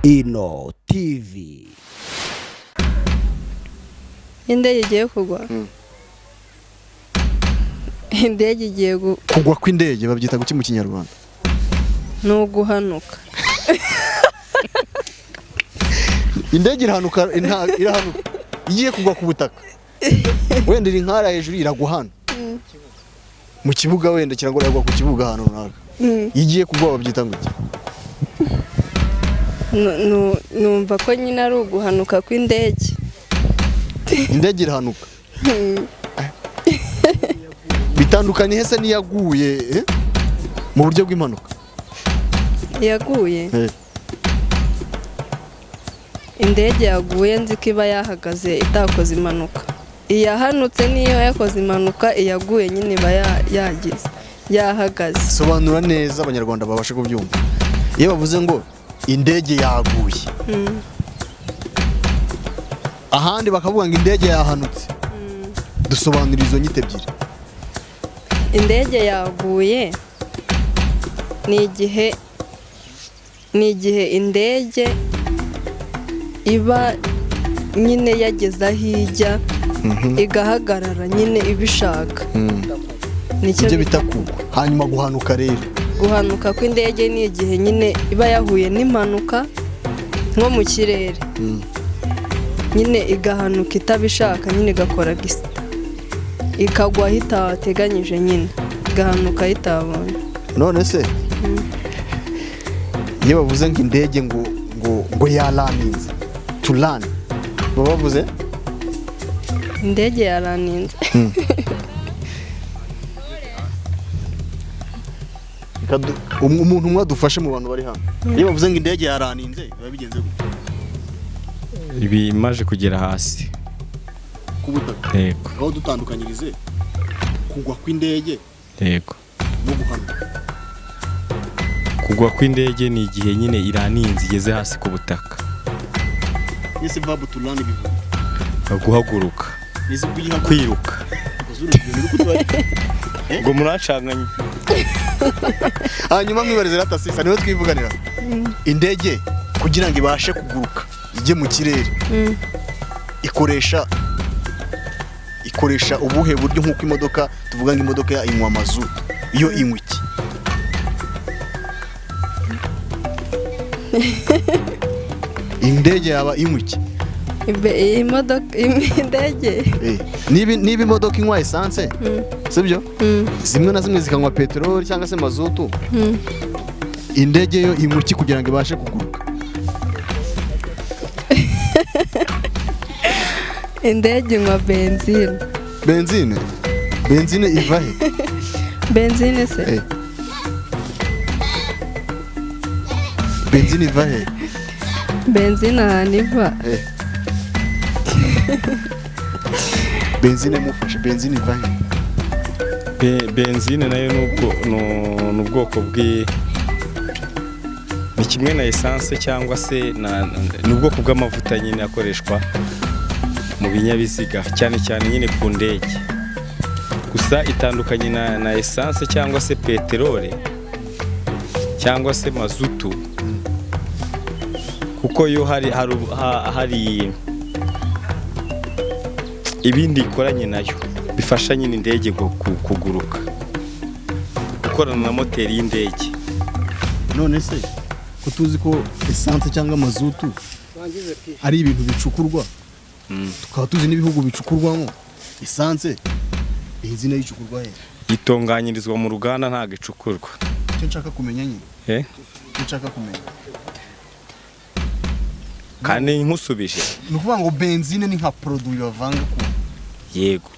INO TV. Indege igiye kugwa. Indege igiye kugwa kw'indege babyita guki mu Kinyarwanda? No guhanuka. Indege irahanuka igiye kugwa ku butaka. Wenda iri nkara hejuru iraguhana. Mu kibuga wenda kirangora yagwa ku kibuga hano runaka. Igiye kugwa babyita ngo iki? Numva ko nyine ari uguhanuka kw'indege. Indege irahanuka. Bitandukanye hese niyaguye mu buryo bw'impanuka. Yaguye. Indege yaguye nzi ko iba yahagaze itakoze impanuka. Iyahanutse niyo yakoze impanuka, iyaguye nyine iba yagize yahagaze. Sobanura neza abanyarwanda babashe kubyumva. Iyo bavuze ngo indege yaguye, ahandi bakavuga ngo indege yahanutse, dusobanura izo nyite ebyiri. Indege yaguye ni igihe indege iba nyine yageze aho ijya igahagarara nyine ibishaka. Nicyo bita kugwa. Hanyuma guhanuka rero, guhanuka kw'indege ni igihe nyine iba yahuye n'impanuka nko mu kirere, nyine igahanuka itabishaka, nyine igakora gisita, ikagwa hitateganyije, nyine igahanuka hitabonye. None se iyo bavuze ngo indege ngo yaraninze, turane baba bavuze indege yaraninze. Umuntu umwe adufashe mu bantu bari hano. Iyo bavuze ngo indege yaraninze biba bigenze gute? Ibi imaje kugera hasi ku butaka. Yego. Aho dutandukanyirize kugwa kw'indege. Yego. No guhanuka. Kugwa kw'indege ni igihe nyine iraninze igeze hasi ku butaka. Ese babu turane bivuga guhaguruka, kwiruka. Ngo muracanganye. Hanyuma mwibarize ratasisa niwe twivuganira. Indege kugira ngo ibashe kuguruka ijye mu kirere, ikoresha ubuhe buryo? Nk'uko imodoka tuvuga ngo imodoka inywa mazutu, iyo inywa iki? Indege yaba inywa iki? Indege niba imodoka inywa esanse, sibyo? Zimwe na zimwe zikanywa peteroli cyangwa se mazutu. Indege yo inywa iki kugira ngo ibashe kuguruka? Indege inywa benzine. Benzine? Benzine iva he? Benzine se? Benzine iva he? Benzine ahantu iva. Benzine mufashe, benzine iva he? Benzine nayo ni ubwoko ni kimwe na essence cyangwa se ni ubwoko bw'amavuta nyine akoreshwa mu binyabiziga, cyane cyane nyine ku ndege. Gusa itandukanye na essence cyangwa se peteroli cyangwa se mazutu, kuko yo hari ibindi ikoranye nayo bifasha nyine indege kuguruka, gukorana na moteri y'indege. None se ko tuzi ko essence cyangwa mazutu ari ibintu bicukurwa, tukaba tuzi n'ibihugu bicukurwamo essence, benzine yicukurwa he? Itunganyirizwa mu ruganda, ntago icukurwa. Icyo nshaka kumenya nyine. Icyo nshaka kumenya. Kandi nkusubije. Ni ukuvuga ngo benzine ni nka produit bavanga ku. Yego.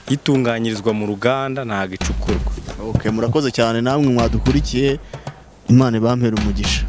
Itunganyirizwa mu ruganda, ntago icukurwa. Okay, murakoze cyane namwe mwadukurikiye. Imana ibampere umugisha.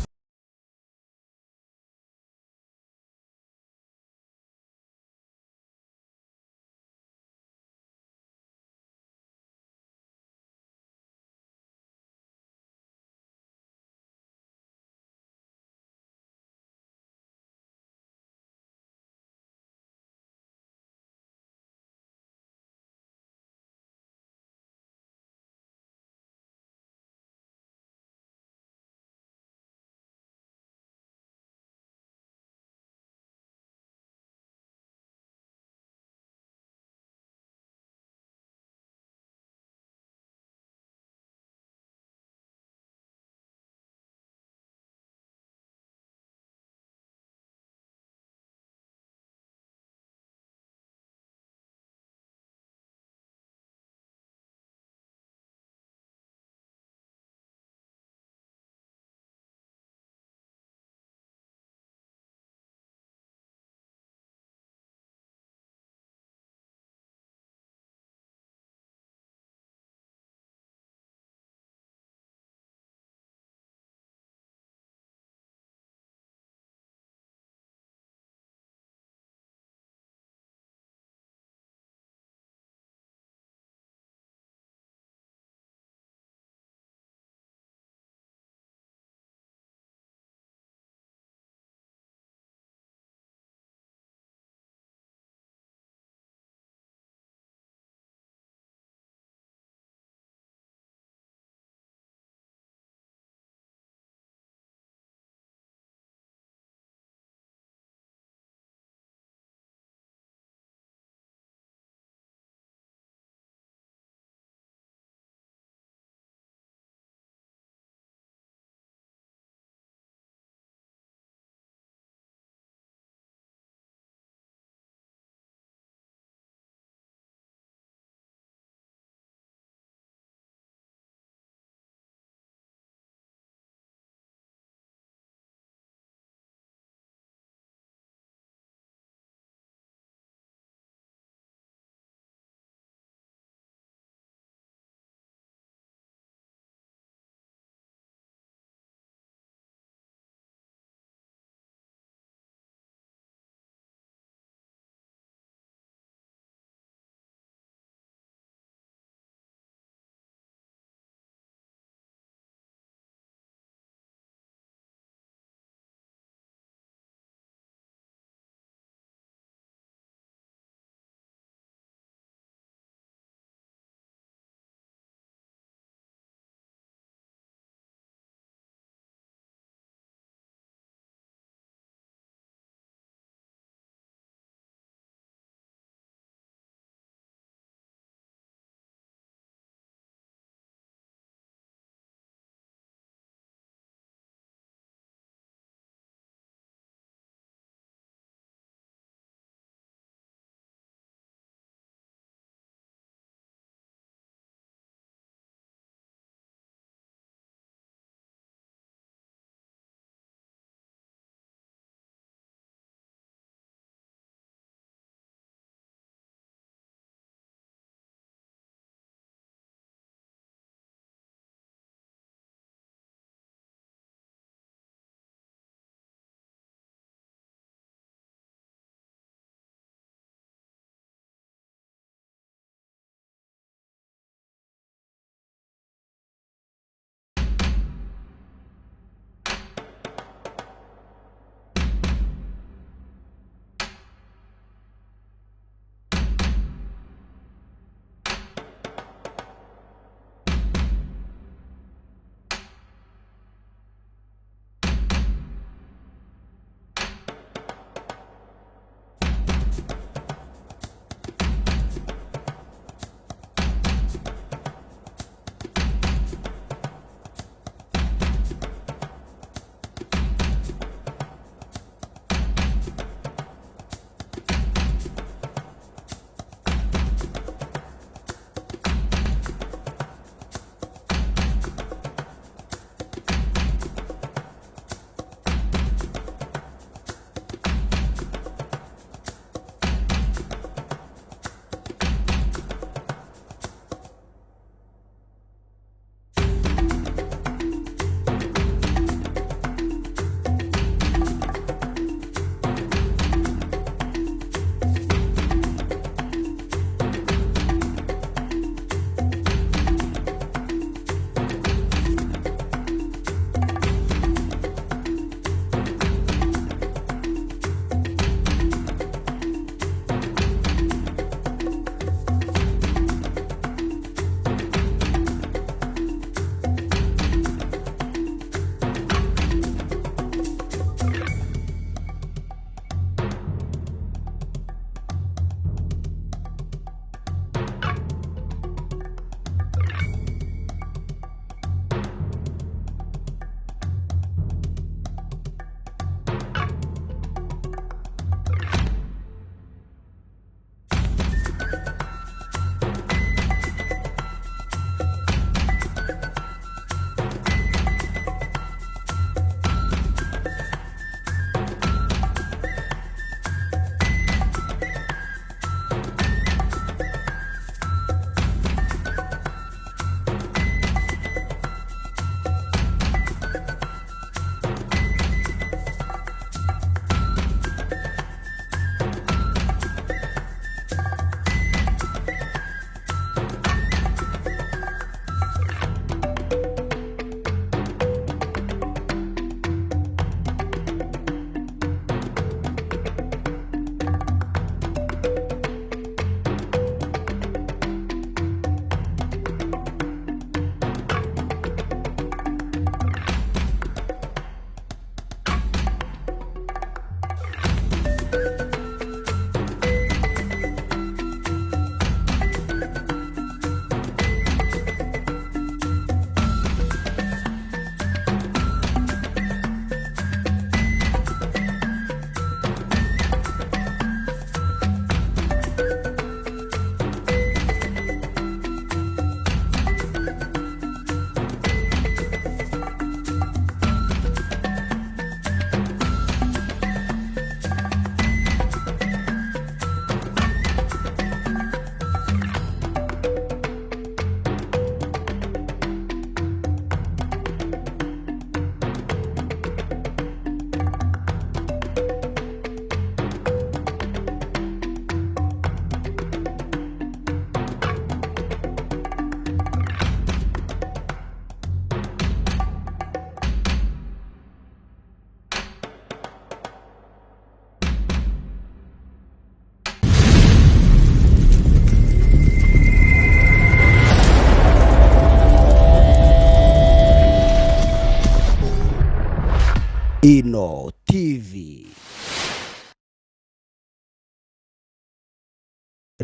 INO TV.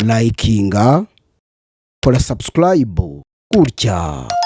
Likinga, kora subscribe gutya.